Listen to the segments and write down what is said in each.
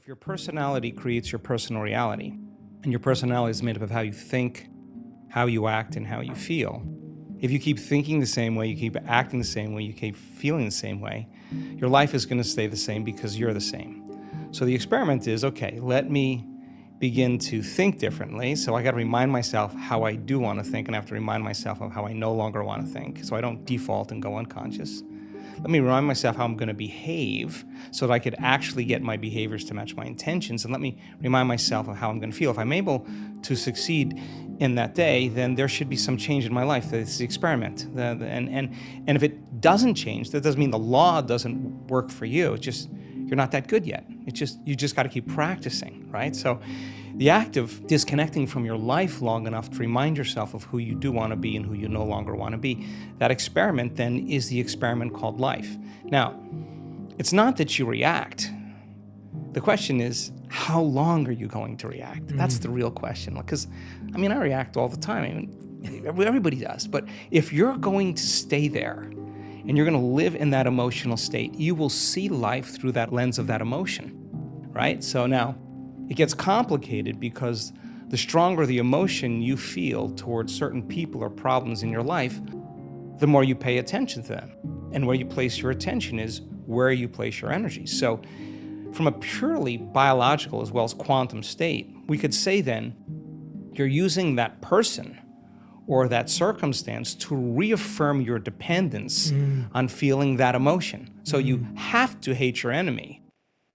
Your personality creates your personal reality, and your personality is made up of how you think, how you act, and how you feel. If you keep thinking the same way, you keep acting the same way, you keep feeling the same way, your life is going to stay the same because you're the same. So the experiment is, okay, let me begin to think differently. So I got to remind myself how I do want to think, and I have to remind myself of how I no longer want to think, so I don't default and go unconscious. Let me remind myself how I'm going to behave so that I could actually get my behaviors to match my intentions. And let me remind myself of how I'm going to feel. If I'm able to succeed in that day, then there should be some change in my life. It's the experiment. And if it doesn't change, that doesn't mean the law doesn't work for you. It's just you're not that good yet. You just got to keep practicing, right? So the act of disconnecting from your life long enough to remind yourself of who you do want to be and who you no longer want to be, that experiment then is the experiment called life. Now, it's not that you react. The question is, how long are you going to react? That's the real question. Because, I react all the time. Everybody does. But if you're going to stay there and you're going to live in that emotional state, you will see life through that lens of that emotion, right? So now, it gets complicated because the stronger the emotion you feel towards certain people or problems in your life, the more you pay attention to them. And where you place your attention is where you place your energy. So from a purely biological as well as quantum state, we could say then, you're using that person or that circumstance to reaffirm your dependence on feeling that emotion. So you have to hate your enemy.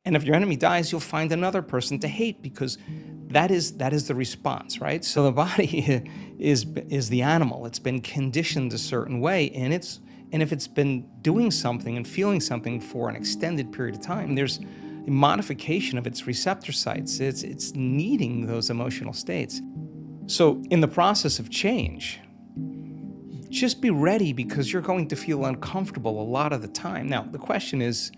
And if your enemy dies, you'll find another person to hate because that is the response, right? So the body is the animal. It's been conditioned a certain way, and if it's been doing something and feeling something for an extended period of time, there's a modification of its receptor sites. It's needing those emotional states. So in the process of change, just be ready because you're going to feel uncomfortable a lot of the time. Now, the question is,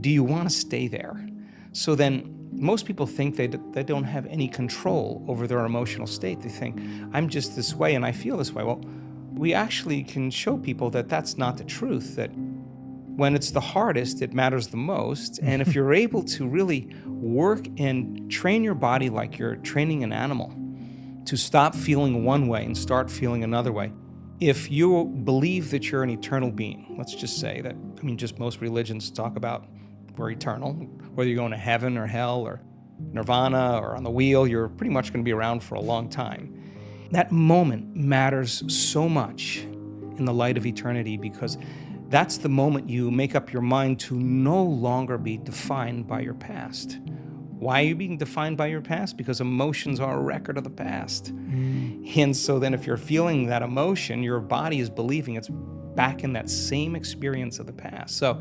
do you want to stay there? So then most people think they don't have any control over their emotional state. They think, I'm just this way and I feel this way. Well, we actually can show people that that's not the truth, that when it's the hardest, it matters the most. And if you're able to really work and train your body like you're training an animal to stop feeling one way and start feeling another way, if you believe that you're an eternal being, let's just say that, just most religions talk about we're eternal, whether you're going to heaven or hell or nirvana or on the wheel, you're pretty much going to be around for a long time. That moment matters so much in the light of eternity because that's the moment you make up your mind to no longer be defined by your past. Why are you being defined by your past? Because emotions are a record of the past. And so then if you're feeling that emotion, your body is believing it's back in that same experience of the past. So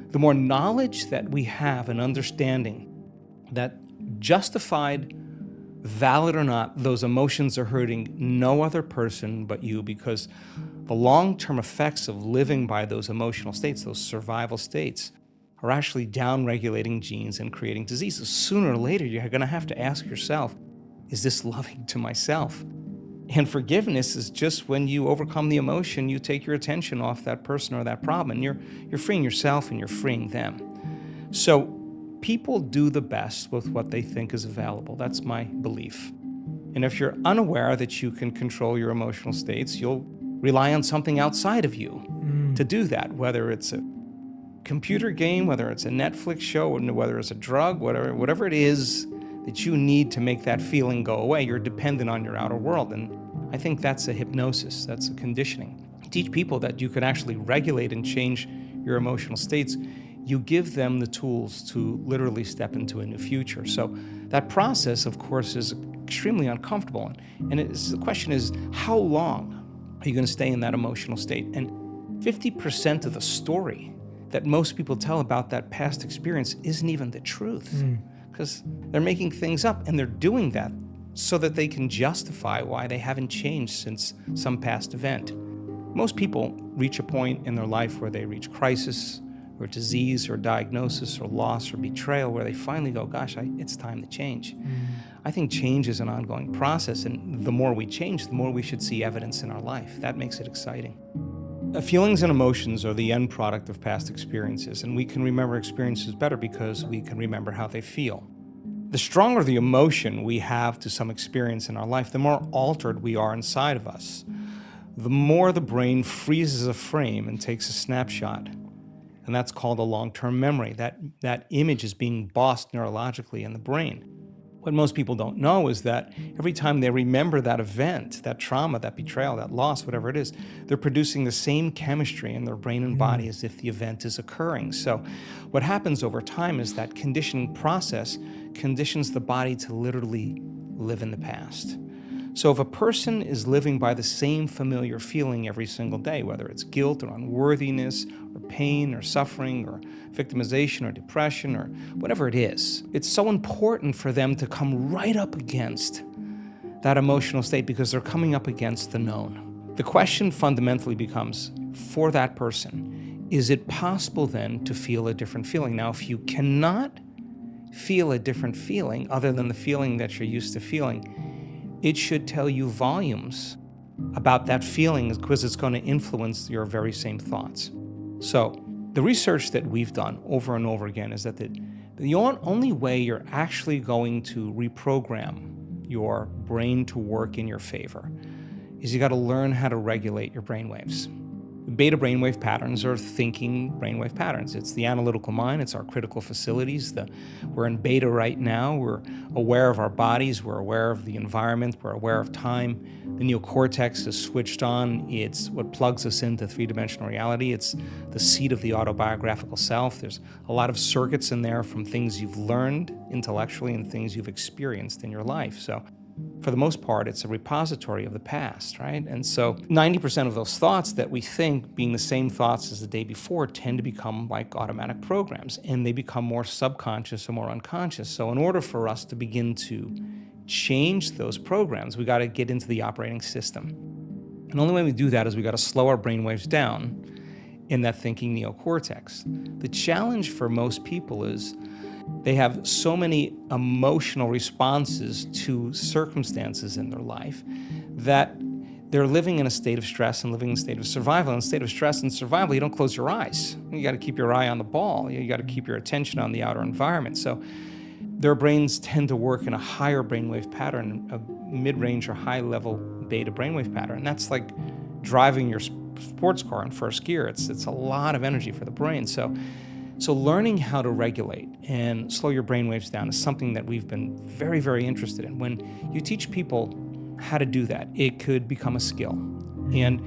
the more knowledge that we have and understanding that justified, valid or not, those emotions are hurting no other person but you, because the long-term effects of living by those emotional states, those survival states, are actually down-regulating genes and creating diseases. Sooner or later, you're going to have to ask yourself, is this loving to myself? And forgiveness is just when you overcome the emotion, you take your attention off that person or that problem, and you're freeing yourself and you're freeing them. So people do the best with what they think is available. That's my belief. And if you're unaware that you can control your emotional states, you'll rely on something outside of you to do that, whether it's a computer game, whether it's a Netflix show, whether it's a drug, whatever it is that you need to make that feeling go away, you're dependent on your outer world. And I think that's a hypnosis, that's a conditioning. You teach people that you can actually regulate and change your emotional states. You give them the tools to literally step into a new future. So that process, of course, is extremely uncomfortable. And the question is, how long are you going to stay in that emotional state? And 50% of the story that most people tell about that past experience isn't even the truth, because they're making things up, and they're doing that so that they can justify why they haven't changed since some past event. Most people reach a point in their life where they reach crisis or disease or diagnosis or loss or betrayal where they finally go, gosh, it's time to change. I think change is an ongoing process, and the more we change, the more we should see evidence in our life. That makes it exciting. Feelings and emotions are the end product of past experiences, and we can remember experiences better because we can remember how they feel. The stronger the emotion we have to some experience in our life, the more altered we are inside of us. The more the brain freezes a frame and takes a snapshot, and that's called a long-term memory. That image is being bossed neurologically in the brain. What most people don't know is that every time they remember that event, that trauma, that betrayal, that loss, whatever it is, they're producing the same chemistry in their brain and body as if the event is occurring. So what happens over time is that conditioning process conditions the body to literally live in the past. So if a person is living by the same familiar feeling every single day, whether it's guilt or unworthiness or pain or suffering or victimization or depression or whatever it is, it's so important for them to come right up against that emotional state because they're coming up against the known. The question fundamentally becomes, for that person, is it possible then to feel a different feeling? Now, if you cannot feel a different feeling other than the feeling that you're used to feeling, it should tell you volumes about that feeling because it's going to influence your very same thoughts. So the research that we've done over and over again is that the only way you're actually going to reprogram your brain to work in your favor is you got to learn how to regulate your brainwaves. Beta brainwave patterns are thinking brainwave patterns. It's the analytical mind, it's our critical facilities. We're in beta right now. We're aware of our bodies, we're aware of the environment, we're aware of time. The neocortex is switched on. It's what plugs us into three-dimensional reality. It's the seat of the autobiographical self. There's a lot of circuits in there from things you've learned intellectually and things you've experienced in your life. So for the most part, it's a repository of the past, right? And so 90% of those thoughts that we think being the same thoughts as the day before tend to become like automatic programs, and they become more subconscious or more unconscious. So in order for us to begin to change those programs, we got to get into the operating system. And the only way we do that is we got to slow our brainwaves down in that thinking neocortex. The challenge for most people is they have so many emotional responses to circumstances in their life that they're living in a state of stress and living in a state of survival. In a state of stress and survival, you don't close your eyes. You got to keep your eye on the ball. You got to keep your attention on the outer environment. So their brains tend to work in a higher brainwave pattern, a mid-range or high-level beta brainwave pattern. And that's like driving your sports car in first gear. It's a lot of energy for the brain. So learning how to regulate and slow your brainwaves down is something that we've been very, very interested in. When you teach people how to do that, it could become a skill. And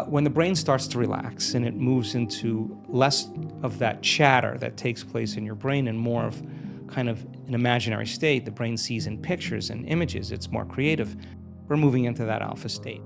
when the brain starts to relax and it moves into less of that chatter that takes place in your brain and more of kind of an imaginary state, the brain sees in pictures and images, it's more creative, we're moving into that alpha state.